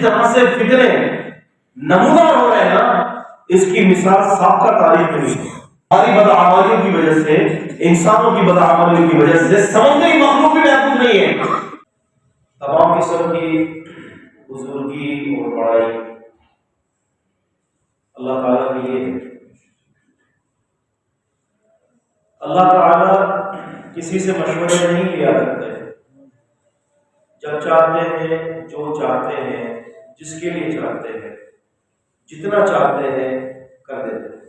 جس طرح سے فتنے نمودار ہو رہے ہیں نا، اس کی مثال سابقہ تاریخ میں نہیں ہے۔ ہماری بدعمالیوں کی وجہ سے، انسانوں کی بدعمالیوں کی وجہ سے سمندری مخلوق بھی محفوظ نہیں ہے۔ تمام قسم کی بزرگی اور بڑائی اللہ تعالیٰ کی یہ ہے۔ اللہ تعالیٰ کسی سے مشورے نہیں لیا کرتے، جب چاہتے ہیں، جو چاہتے ہیں، جس کے لیے چاہتے ہیں، جتنا چاہتے ہیں کر دیتے ہیں۔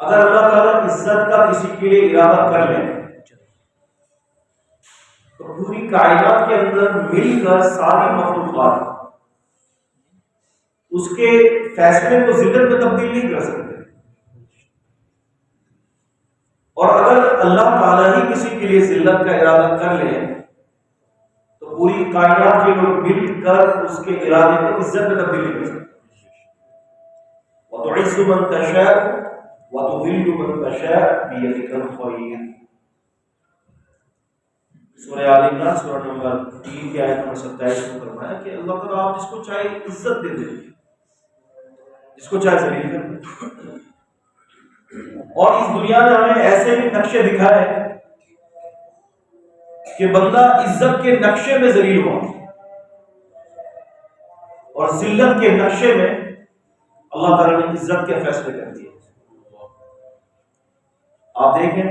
اگر اللہ تعالیٰ عزت کا کسی کے لیے ارادہ کر لیں تو پوری کائنات کے اندر مل کر ساری مخلوقات اس کے فیصلے کو ذلت میں تبدیل نہیں کر سکتے، اور اگر اللہ تعالیٰ ہی کسی کے لیے ذلت کا ارادہ کر لیں تو پوری کائنات کے لوگ مل کر اس کے ارادے کو عزت میں تبدیل نہیں کر سکتے۔ وَتُعِزُّ مَن تَشَاءُ وَتُذِلُّ مَن تَشَاءُ بِيَدِكَ الْخَيْرُ۔ سورہ آل عمران سورہ نمبر 3 کی آیت نمبر 27 میں فرمایا کہ اللہ تعالیٰ آپ جس کو چاہے عزت دے دیں، جس کو چاہے ذلیل کر دیں۔ اور اس دنیا نے ہمیں ایسے بھی نقشے دکھائے کہ بندہ عزت کے نقشے میں ذلیل ہوا اور ذلت کے نقشے میں اللہ تعالیٰ نے عزت کے فیصلے کر دیے۔ آپ دیکھیں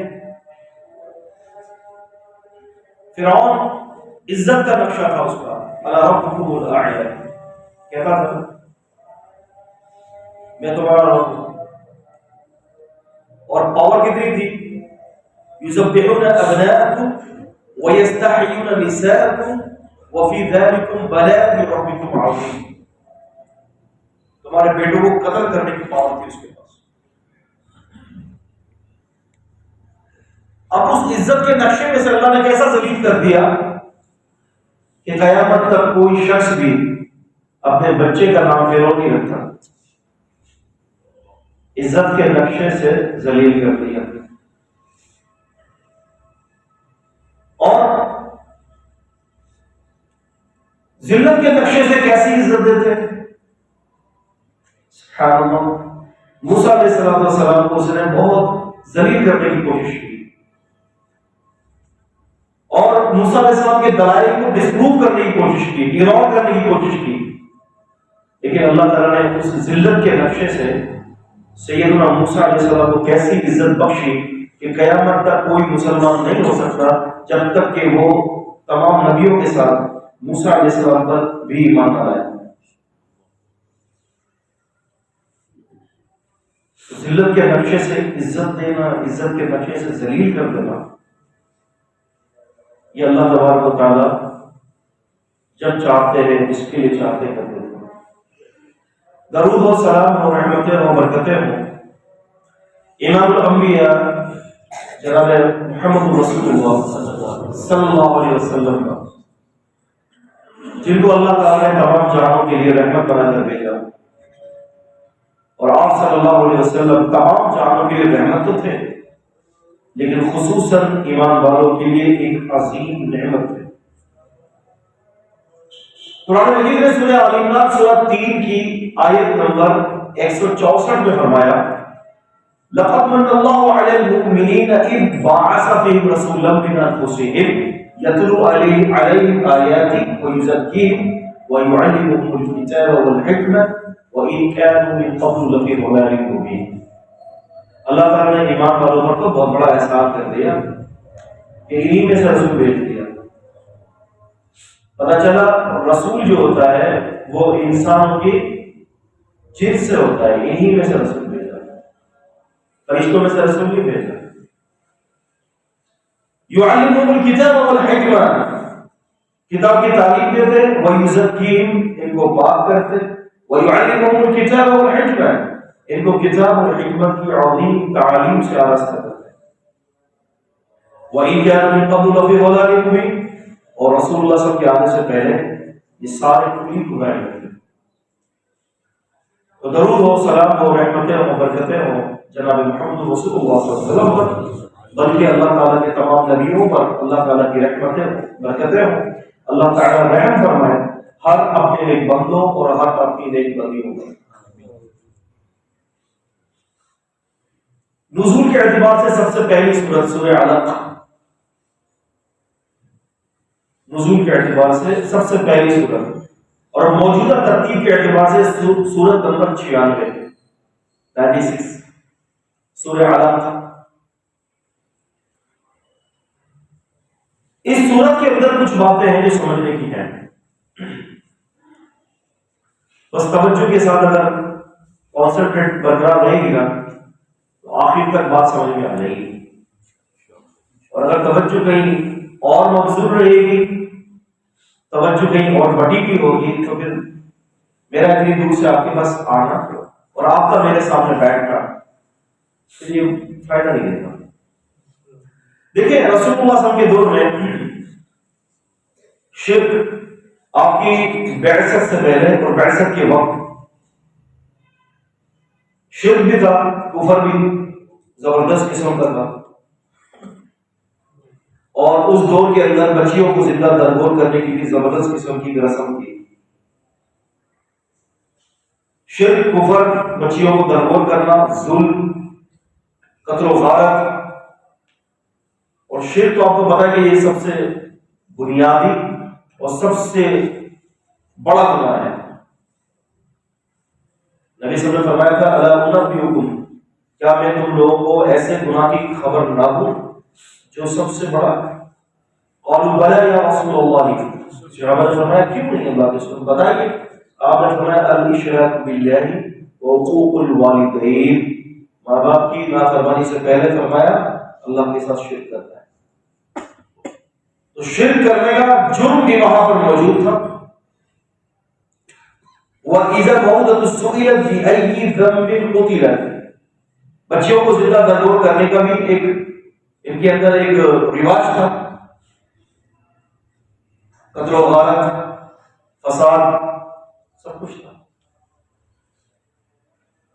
فرعون عزت کا نقشہ تھا اس کا، الا ربکم الاعلی، کہتا تھا میں تمہارا رب ہوں، اور پاور کتنی تھی، یذبحون ابناءکم ویستحیون نساءکم وفی ذلکم بلاء من ربکم عظیم۔ تمہارے بیٹوں کو قتل کرنے کی پاور تھی اس کے پاس۔ اب اس عزت کے نقشے میں سے اللہ نے کیسا ذلیل کر دیا کہ قیامت تک کوئی شخص بھی اپنے بچے کا نام فرعون نہیں رکھتا، عزت کے نقشے سے ذلیل کر دیا۔ اور ذلت کے نقشے سے کیسی عزت دیتے ہیں، سبحان اللہ۔ موسیٰ علیہ السلام کو اس نے بہت ذلیل کرنے کی کوشش کی اور موسیٰ علیہ السلام کے دلائل کو ڈسپروو کرنے کی کوشش کی، اگنور کرنے کی کوشش کی، لیکن اللہ تعالیٰ نے اس ذلت کے نقشے سے سیدنا موسیٰ علیہ السلام کو کیسی عزت بخشی کہ قیامت تک کوئی مسلمان نہیں ہو سکتا جب تک کہ وہ تمام نبیوں کے ساتھ موسیٰ علیہ السلام پر بھی ایمان نہ لائے۔ ذلت کے نقشے سے عزت دینا، عزت کے نقشے سے ذلیل کر دینا، یہ اللہ تبارک و تعالیٰ جب چاہتے ہیں، اس کے لیے چاہتے کر دیتے ہیں۔ درود و سلام اور رحمتیں و برکتیں ہوں امام الانبیاء جناب محمد رسول اللہ صلی اللہ علیہ وسلم کا، جن کو اللہ تعالیٰ نے تمام جہانوں کے لیے رحمت بنا کر بھیجا، اور آپ صلی اللہ علیہ وسلم تمام جہانوں کے لیے رحمت تو تھے لیکن خصوصاً ایمان والوں کے لیے ایک عظیم نعمت ہے۔ قرآن مجید نے سورہ آل عمران سورہ 3 کی آیت نمبر 164 میں فرمایا لقد من الله على المؤمنين إذ بعث فيهم رسولا من أنفسهم يتلو عليهم آياته ويزكيهم ويعلمهم الكتاب والحكمة وإن كانوا من قبل لفي ضلال مبين۔ اللہ تعالیٰ نے ایمان والوں پر تو بہت بڑا احسان کر دیا کہ انہی میں سے رسول بھیج دیا۔ پتہ چلا رسول جو ہوتا ہے وہ انسان کے جنس سے ہوتا ہے، انہی میں سے رسول بھیجا، فرشتوں میں سے رسول نہیں بھیجا۔ یعلمهم الکتاب والحکمہ، کتاب کی تعلیم دیتے، ویزکیہم، ان کو پاک کرتے، ویعلمهم الکتاب والحکمہ، ان کو کتاب اور حکمت کی عظیم تعلیم سے آراستہ کرتے ہیں۔ وَإِنْ كَانُوا مِن قَبْلُ لَفِي ضَلَالٍ مُبِينٍ، اور رسول اللہ صلی اللہ علیہ وسلم کے آنے سے پہلے یہ سارے کلی گمراہ ہوتے ہیں۔ تو درود ہو، سلام ہو، رحمتیں ہو، برکتیں ہو جناب محمد رسول اللہ صلی اللہ علیہ وسلم پر، بلکہ اللہ تعالیٰ کے تمام نبیوں پر اللہ تعالیٰ کی رحمتیں ہو، برکتیں ہو، اللہ تعالیٰ رحم فرمائے ہر اپنے نیک بندوں اور ہر اپنی نیک بندیوں پر۔ نزول کے اعتبار سے سب سے پہلی سورت سورہ علق، نزول کے اعتبار سے سب سے پہلی سورت، اور موجودہ ترتیب کے اعتبار سے سورت نمبر 96 سورہ علق۔ اس سورت کے اندر کچھ باتیں ہیں جو سمجھنے کی ہیں، بس توجہ کے ساتھ اگر کانسنٹریٹ برقرار رہے گی نا تو آخر تک بات سمجھ میں آ جائے گی، اور اگر توجہ کہیں اور مبذول رہے گی، توجہ کہیں اور بٹی کی ہوگی، تو پھر میرا اتنی دور سے آپ کے پاس آنا اور آپ کا میرے سامنے بیٹھنا تو یہ فائدہ نہیں دیتا۔ دیکھیں رسول اللہ صلی اللہ علیہ وسلم کے دور میں شرک آپ کی بعثت سے پہلے اور بعثت کے وقت شرک بھی تھا، کفر بھی زبردست قسم کا تھا، اور اس دور کے اندر بچیوں کو زندہ درگور کرنے کی بھی زبردست قسم کی رسم تھی۔ شرک، کفر، بچیوں کو درگور کرنا، ظلم، قتل و غارت، اور شرک تو آپ کو پتا ہے کہ یہ سب سے بنیادی اور سب سے بڑا گناہ ہے۔ نبی صلی اللہ علیہ وسلم نے فرمایا تھا الا انبئکم، کیا میں تم لوگوں کو ایسے گناہ کی خبر نہ دوں جو سب سے بڑا ہے؟ قالوا بلی یا رسول اللہ، صحابہ نے فرمایا کیوں نہیں اللہ کے رسول، بتائیے۔ آپ نے فرمایا الاشراک باللہ وعقوق الوالدین، ماں باپ کی نافرمانی سے پہلے فرمایا اللہ کے ساتھ شرک کرنا ہے۔ تو شرک کرنے کا جرم بھی وہاں پر موجود تھا۔ وَإِذَا مَوْدَةُ سُئِلَتْ بِأَيِّ ذَنبٍ قُتِلَتْ، بچیوں کو زندہ درگور کرنے کا بھی ایک ان کے اندر ایک رواج تھا، قتل و غارت، فساد، سب کچھ تھا۔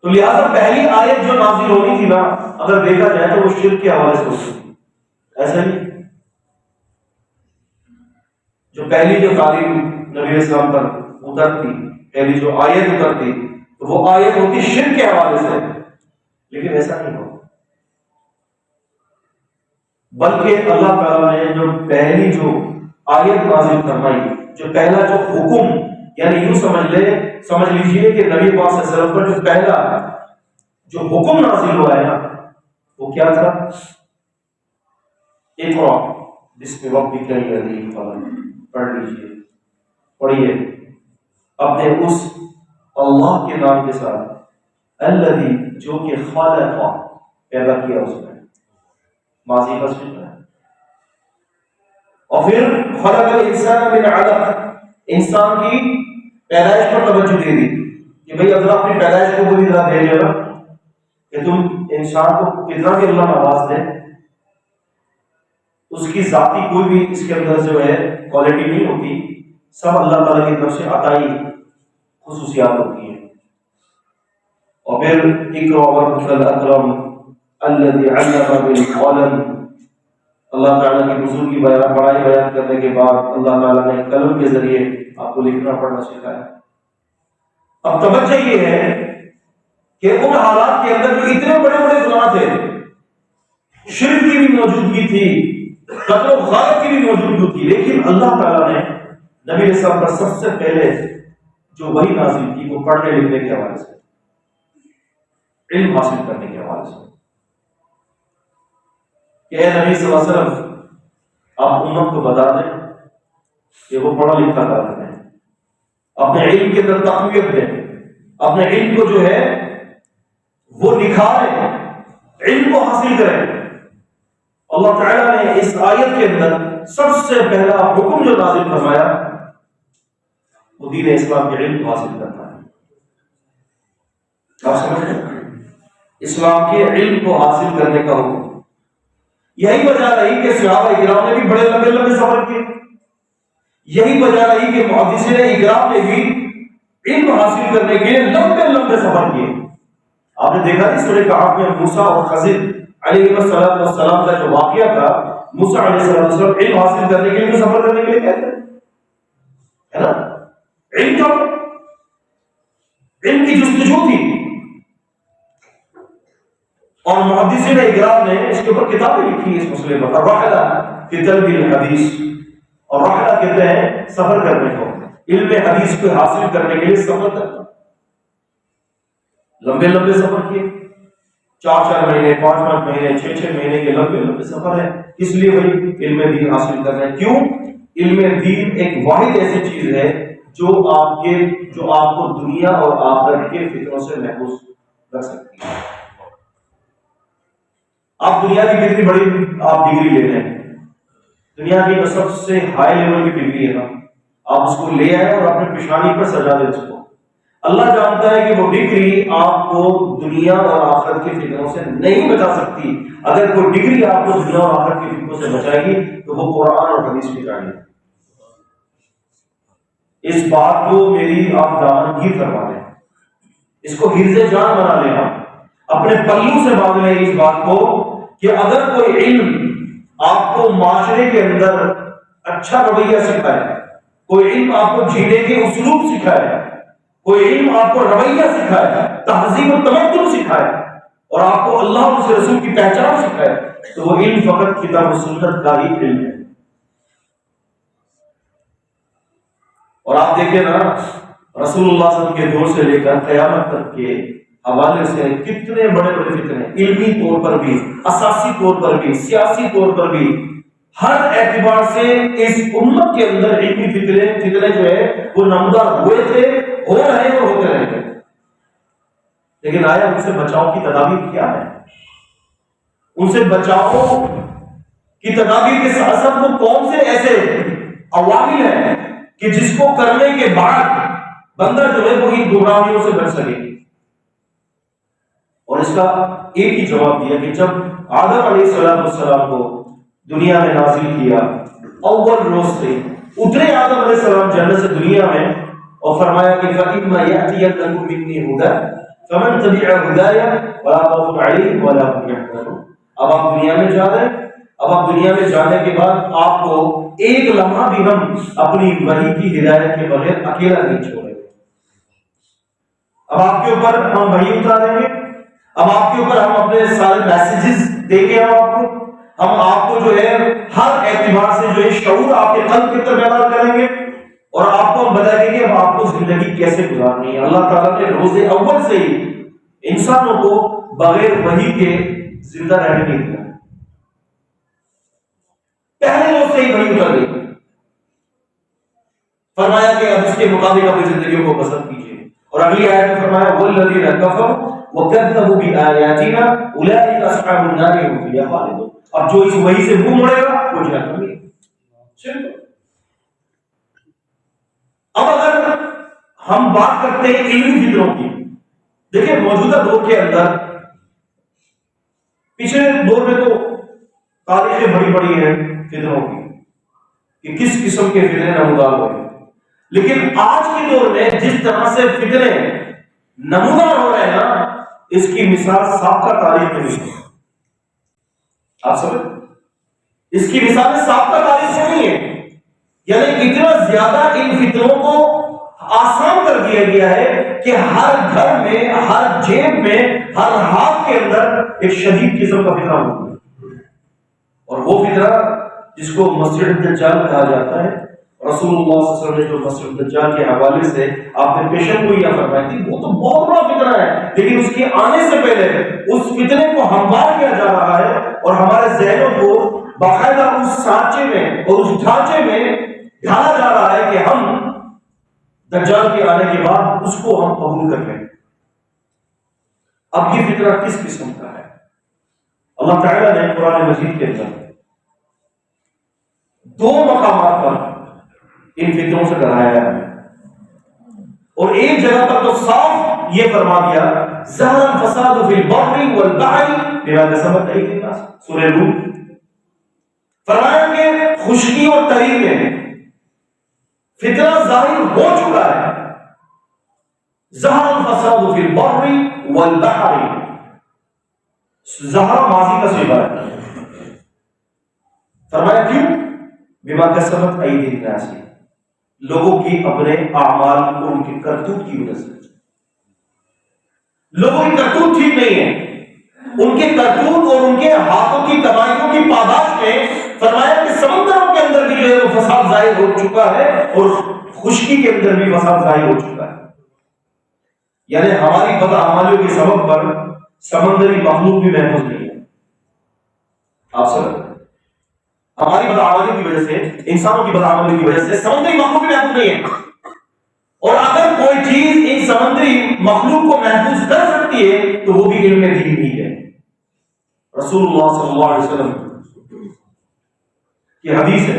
تو لہذا پہلی آیت جو نازل ہونی تھی نا، اگر دیکھا جائے تو وہ شرک کے حوالے سے ہوتی تھی، ایسا ہی جو پہلی جو تعلیم نبی علیہ السلام پر اترتی، پہلی جو آیت اترتی تو وہ آیت ہوتی شرک کے حوالے سے، لیکن ایسا نہیں ہو، بلکہ اللہ تعالیٰ نے جو پہلی جو آیت نازل فرمائی، جو پہلا جو حکم، یعنی یوں سمجھ لیجئے کہ نبی پاک صلی اللہ علیہ وسلم پر جو پہلا جو حکم نازل ہوا ہے نا، وہ کیا تھا؟ اقرأ بسم ربک الذی خلق، پڑھ لیجئے، پڑھیے اپنے اس اللہ کے نام کے ساتھ، الذی جو کہ خلق پیدا کیا اس نے، ماضی کا سننا ہے، اور پھر خلق الانسان من علق، انسان کی پیدائش پر توجہ دے دی کہ بھئی ذرا اپنی پیدائش کو پوری طرح دے لینا کہ تم انسان کو کتنا بھی اللہ نواز دے، اس کی ذاتی کوئی بھی اس کے اندر جو ہے کوالٹی نہیں ہوتی، سب اللہ تعالیٰ کی طرف سے عطائی خصوصیات ہوتی ہیں۔ اور پھر اقرأ وربک الاکرم الذی علم بالقلم، اللہ تعالیٰ کی بزرگی بڑائی بیان کرنے کے بعد اللہ تعالیٰ نے قلم کے ذریعے آپ کو لکھنا پڑھنا سکھایا۔ اب توجہ یہ ہے کہ ان حالات کے اندر جو اتنے بڑے بڑے گناہ تھے، شرک کی بھی موجودگی تھی، قتل و غارت کی بھی موجودگی تھی، لیکن اللہ تعالیٰ نے نبی علیہ السلام پر سب سے پہلے جو وحی نازل کی وہ پڑھنے لکھنے کے حوالے سے، علم حاصل کرنے کے حوالے سے، کہ اے نبی صلی اللہ علیہ وسلم آپ امت کو بتا دیں کہ وہ پڑھا لکھا کر رہے ہیں، اپنے علم کے اندر تقویت دیں، اپنے علم کو جو ہے وہ نکھاریں، علم کو حاصل کریں۔ اللہ تعالیٰ نے اس آیت کے اندر سب سے پہلا حکم جو نازل فرمایا وہ دین اسلام کے علم کو حاصل کرنا ہے۔ آپ سمجھ رہے ہیں؟ اسلام کے علم کو حاصل کرنے کا حکم، یہی وجہ رہی کہ صحابہ اکرام نے بھی بڑے لمبے لمبے سفر کیے، یہی وجہ رہی کہ محدثین اکرام نے بھی علم حاصل کرنے کے لیے لمبے لمبے سفر کیے۔ آپ نے دیکھا نہیں سورہ کہف میں موسیٰ اور خضر علیہ السلام کا جو واقعہ تھا، موسیٰ علیہ السلام علم حاصل کرنے کے لیے سفر کرنے کے لیے کہتے ہیں، ہے نا؟ اور محدثین اکرام نے اس کے اوپر کتابیں لکھی ہیں اس مسئلے پر. الرحلہ فی طلب الحدیث، اور رحلہ کہتے ہیں سفر کرنے کو، علم حدیث کو حاصل کرنے کے لیے سفر کرنا. لمبے لمبے سفر کیے، 4 مہینے، 5 مہینے، 6 مہینے کے لمبے لمبے سفر ہیں. اس لیے بھائی علم دین حاصل کرنا ہے. کیوں؟ علم دین ایک واحد ایسی چیز ہے جو آپ کو دنیا اور آخرت کے فتنوں سے محفوظ رکھ سکتی ہے. آپ دنیا کی کتنی بڑی آپ ڈگری لے رہے ہیں، دنیا کی جو سب سے ہائی لیول کی ڈگری ہے نا، آپ اس کو لے آئے اور اپنے پیشانی پر سجا دیں اس کو. اللہ جانتا ہے کہ وہ ڈگری آپ کو دنیا اور آخرت کے فتنوں سے نہیں بچا سکتی. اگر کوئی ڈگری آپ کو دنیا اور آخرت کے فتنوں سے بچائے گی تو وہ قرآن اور حدیث کی جائے گی. اس بات کو میری آپ دامنگیر فرما لیں، اس کو حرز جان بنا لینا، اپنے پلو سے باندھ لیں اس بات کو کہ اگر کوئی علم آپ کو معاشرے کے اندر اچھا رویہ سکھائے، کوئی علم آپ کو جینے کے اسلوب سکھائے، کوئی علم آپ کو رویہ سکھائے، تہذیب و تمدن سکھائے، اور آپ کو اللہ اور اس کے رسول کی پہچان سکھائے، تو وہ علم فقط کتاب و سنت کا ہی علم ہے. اور آپ دیکھیں نا، رسول اللہ صلی اللہ علیہ وسلم کے دور سے لے کر قیامت تک کے حوالے سے کتنے بڑے بڑے فتنے، علمی طور پر بھی، اساسی طور پر بھی، سیاسی طور پر بھی، ہر اعتبار سے اس امت کے اندر علمی فتنے جو ہے وہ نمودار ہوئے تھے، ہو رہے اور ہوتے رہے تھے. لیکن آیا ان سے بچاؤ کی تدابیر کیا ہے؟ ان سے بچاؤ کی تدابیر کے ساتھ ساتھ وہ کون سے ایسے عوامل ہیں کہ جس کو کرنے کے بعد بندہ جو ہے وہ ان گمراہیوں سے بچ سکے. اور اس کا ایک ہی جواب دیا کہ جب آدم علیہ السلام کو دنیا میں نازل کیا، اول روز سے اترے آدم علیہ السلام جنت سے دنیا میں، اور فرمایا کہ فَإِمَّا يَأْتِيَنَّكُم مِّنِّي هُدًى فَمَن تَبِعَ هُدَايَ وَلَا خَوْفٌ عَلَيْهِمْ وَلَا هُمْ يَحْزَنُونَ. اب آپ دنیا میں جا رہے ہیں، اب آپ دنیا میں جانے کے بعد آپ کو ایک لمحہ بھی ہم اپنی وحی کی ہدایت کے بغیر اکیلا نہیں چھوڑیں گے. اب آپ کے اوپر ہم وحی اتاریں گے، اب آپ کے اوپر ہم اپنے سارے میسیجز دیں گے، ہم آپ کو جو ہے ہر اعتبار سے جو ہے شعور آپ کے قلب کے اندر پیدا کریں گے، اور آپ کو ہم بتائیں گے کہ اب آپ کو زندگی کیسے گزارنی ہے. اللہ تعالیٰ نے روز اول سے ہی انسانوں کو بغیر وحی کے زندہ رہنے نہیں دیا. پہلے روز سے ہی وحی اتر گئی. فرمایا کہ اب اس کے مطابق اپنی زندگیوں کو بسر کیجیے. اور اگلی آیت میں فرمایا وَالَّذِينَ كَفَرُوا وَكَذَّبُوا بِآيَاتِنَا أُولَٰئِكَ أَصْحَابُ النَّارِ هُمْ فِيهَا خَالِدُونَ. اب جو اس وحی سے منہ موڑے گا وہ جہنم میں. اب اگر ہم بات کرتے ہیں علمی فتنوں کی، دیکھیں موجودہ دور کے اندر، پچھلے دور میں تو تاریخیں بڑی بڑی ہیں فتنوں کی کہ کس قسم کے فتنے نمودار ہوئے، لیکن آج کے دور میں جس طرح سے فتنے نمودار ہو رہے ہیں نا، اس کی مثال سابقہ تاریخ میں نہیں ہے. آپ سمجھ، اس کی مثال سابقہ تاریخ سے نہیں ہے. یعنی اتنا زیادہ ان فتنوں کو آسان کر دیا گیا ہے کہ ہر گھر میں، ہر جیب میں، ہر ہاتھ کے اندر ایک شدید قسم کا فتنہ ہوتا ہے. اور وہ فتنہ جس کو مسجد الدجال کہا جاتا ہے، رسول اللہ صلی اللہ علیہ وسلم نے جو مسجد الدجال کے حوالے سے آپ نے پیشن گوئی فرمائی تھی، وہ تو بہت بڑا فتنہ ہے، لیکن اس کے آنے سے پہلے اس فتنے کو ہموار کیا جا رہا ہے اور ہمارے ذہنوں کو باقاعدہ اس سانچے میں اور اس ڈھانچے میں ڈھالا جا رہا ہے کہ ہم دجال کے آنے کے بعد اس کو ہم قبول کر لیں. اب یہ فتنہ کس قسم کا ہے؟ اللہ تعالیٰ نے قرآن مجید کے اندر 2 مقامات پر ان فتنوں سے ڈرایا ہے، اور ایک جگہ پر تو صاف یہ فرما دیا ظہر الفساد فی البر والبحر بما کسبت ایدی الناس، سورہ نوح. فرمایا کہ خشکی اور تری میں فتنہ ظاہر ہو چکا ہے. ظہر الفساد فی البر والبحر، ظہر ماضی کا صیغہ ہے. فرمایا کیوں؟ بما کسبت ایدی الناس، لوگوں کی اپنے اعمال اور ان کی کرتوت کی وجہ سے. لوگوں کی کرتوت ٹھیک نہیں ہے، ان کے کرتوت اور ان کے ہاتھوں کی کمائیوں کی پاداش میں فرمایا کہ سمندروں کے اندر بھی جو ہے وہ فساد ظاہر ہو چکا ہے اور خشکی کے اندر بھی فساد ظاہر ہو چکا ہے. یعنی ہماری بدعمالیوں کے سبب پر سمندری مخلوق بھی محفوظ نہیں ہے. آپ سمجھ ہماری بدعمالیوں کی وجہ سے، انسانوں کی بدعمالیوں کی وجہ سے سمندری مخلوق بھی محفوظ نہیں ہے. اور اگر کوئی چیز ان سمندری مخلوق کو محفوظ کر سکتی ہے تو وہ بھی علم دین ہی ہے. رسول اللہ صلی اللہ علیہ وسلم کی حدیث ہے،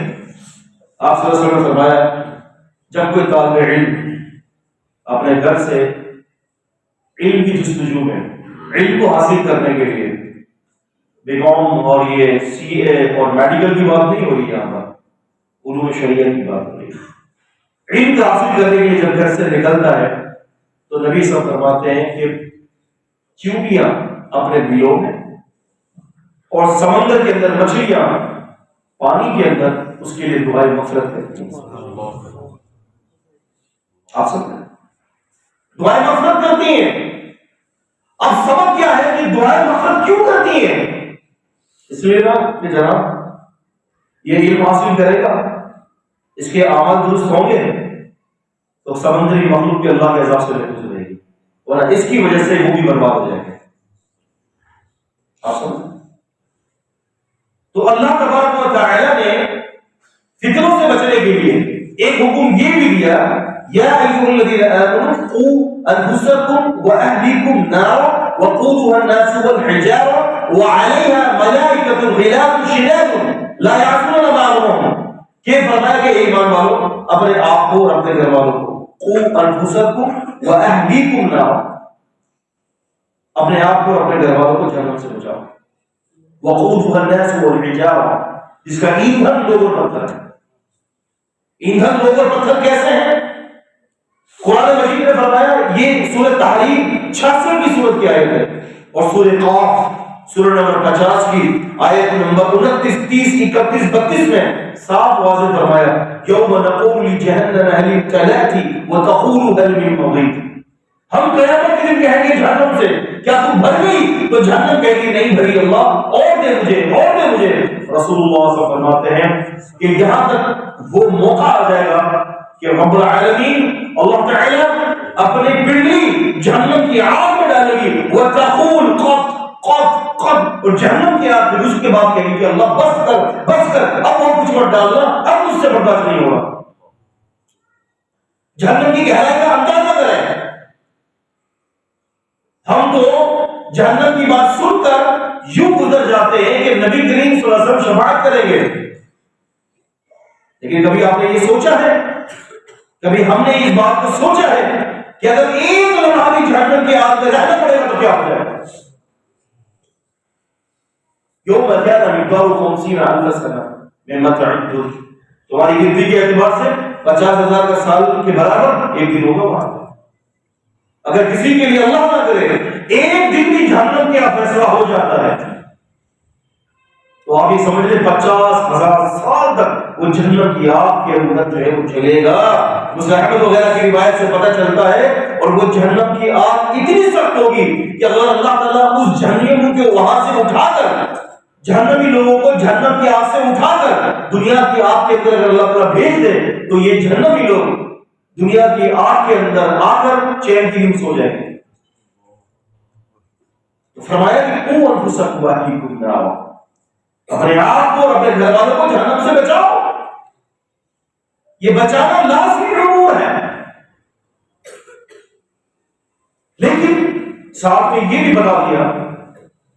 آپ صلی اللہ علیہ وسلم نے فرمایا جب کوئی طالب علم اپنے گھر سے علم کی جستجو میں علم کو حاصل کرنے کے لیے بیکام اور یہ سی اے اور میڈیکل کی بات نہیں ہو رہی یہاں پر، علوم شریعت کی بات ہو رہی ہے، علم کو حاصل کرنے کے لیے جب گھر سے نکلتا ہے تو نبی صلی اللہ علیہ وسلم فرماتے ہیں کہ چیونٹیاں اپنے بلوں میں اور سمندر کے اندر مچھلیاں پانی کے اندر اس کے لیے دعائیں مغفرت کرتی ہیں. آپ سب دعائیں مغفرت کرتی ہیں. اب سبب کیا ہے کہ دعائیں مغفرت کیوں کرتی ہیں؟ اس لیے نا کہ جناب یہ علم حاصل کرے گا، اس کے اعمال درست ہوں گے تو سمندری مخلوق کے اللہ کے عذاب سے محفوظ رہے گی، اور اس کی وجہ سے وہ بھی برباد ہو جائے گا. آپ سمجھ تو اللہ تبارک و تعالی نے فتنوں سے بچنے کے لیے ایک حکم یہ بھی دیا، یا ایھا الذین آمنوا قوا انفسکم واہلیکم نارا وقودها الناس والحجارة وعليها ملائکۃ غلاظ شداد لا يعصون ما امرهم. کہ فرمایا کہ ایمان والو اپنے آپ کو اور اپنے گھر والوں کو، قوا انفسکم واہلیکم نارا، اپنے آپ کو اور اپنے گھر والوں کو جہنم سے بچاؤ. وقودها الناس والحجارة، جس کا ایندھن لوگ اور پتھر ہے. ایندھن لوگ اور پتھر کیسے ہیں؟ قرآن مجید نے فرمایا یہ سورہ تحریم 66 کی سورت کی آیت ہے، اور سورہ قاف سورہ نمبر 50 کی آیت نمبر 29 30 31 32 میں صاف واضح فرمایا یوم نقول لجہنم هل امتلأت وتقول هل من مزید. ہم قیامت کے دن کہیں گے جہنم سے کیا تم بھر گئی؟ تو جہنم کہے گی نہیں بھری اللہ، اور دے مجھے اور دے مجھے. رسول اللہ صلی اللہ علیہ وسلم فرماتے ہیں کہ یہاں تک وہ موقع آ جائے گا کہ رب العالمین اللہ تعالی اپنی پنڈلی جہنم کی آگ میں ڈالے گی، وتقول قط قط قط، اور جہنم کی آگ میں اس کے بعد کہیں گے کہ اللہ بس کر اب اور کچھ مت ڈالنا، اب مجھ سے برداشت نہیں ہوگا. جہنم کی گہرائی کا اندازہ کریں. ہم تو جہنم کی بات سن کر یوں گزر جاتے ہیں کہ نبی کریم صلی اللہ علیہ وسلم شفاعت کریں گے، لیکن کبھی آپ نے یہ سوچا ہے، کبھی ہم نے اس بات کو سوچا ہے کہ اگر ایک لمحہ بھی جہنم کی آگ میں رہنا پڑے گا تو کیا ہو جائے گا؟ یوم کان مقدار 50,000 سنہ مما تعدون، تمہاری گنتی کے اعتبار سے 50,000 کا سال کے برابر ایک دن ہوگا وہاں. اگر کسی کے لیے اللہ نہ کرے ایک دن بھی جہنم کا فیصلہ ہو جاتا ہے تو آپ یہ سمجھ لیں 50,000 سال تک وہ جہنم کی آگ کے اندر جو ہے وہ چلے گا. احمد وغیرہ کی روایت سے پتہ چلتا ہے، اور وہ جہنم کی آگ اتنی سخت ہوگی کہ اگر اللہ تعالیٰ اس جہنم کو وہاں سے اٹھا کر، جہنمی لوگوں کو جہنم کی آگ سے اٹھا کر دنیا کی آگ کے اندر اگر اللہ تعالیٰ بھیج دے تو یہ جہنمی لوگ دنیا کی آگ کے اندر آ کر چین کی نیند سو جائیں گے. تو فرمایا کہ قوا انفسکم واہلیکم نارا، اپنے آپ کو اور اپنے گھر والوں کو جہنم سے بچاؤ. یہ بچانا لازمی امور ہے، لیکن ساتھ میں یہ بھی بتا دیا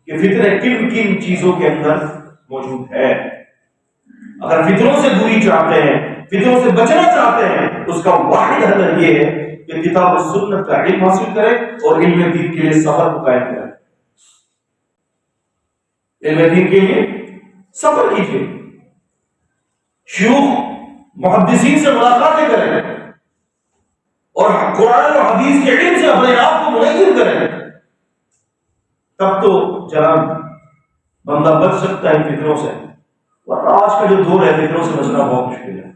کہ فتنہ کن کن چیزوں کے اندر موجود ہے. اگر فتنوں سے دوری چاہتے ہیں، فتنوں سے بچنا چاہتے ہیں، اس کا واحد حل یہ ہے کہ کتاب و سنت کا علم حاصل کریں اور علم دین کے لیے سفر کو قائم کریں. علم دین کے لیے سفر کیجیے، شیوخ محدثین سے ملاقاتیں کریں اور قرآن اور حدیث کے علم سے اپنے آپ کو منظم کریں، تب تو جناب بندہ بچ سکتا ہے فتنوں سے. ورنہ آج کا جو دور ہے فتنوں سے بچنا بہت مشکل ہے.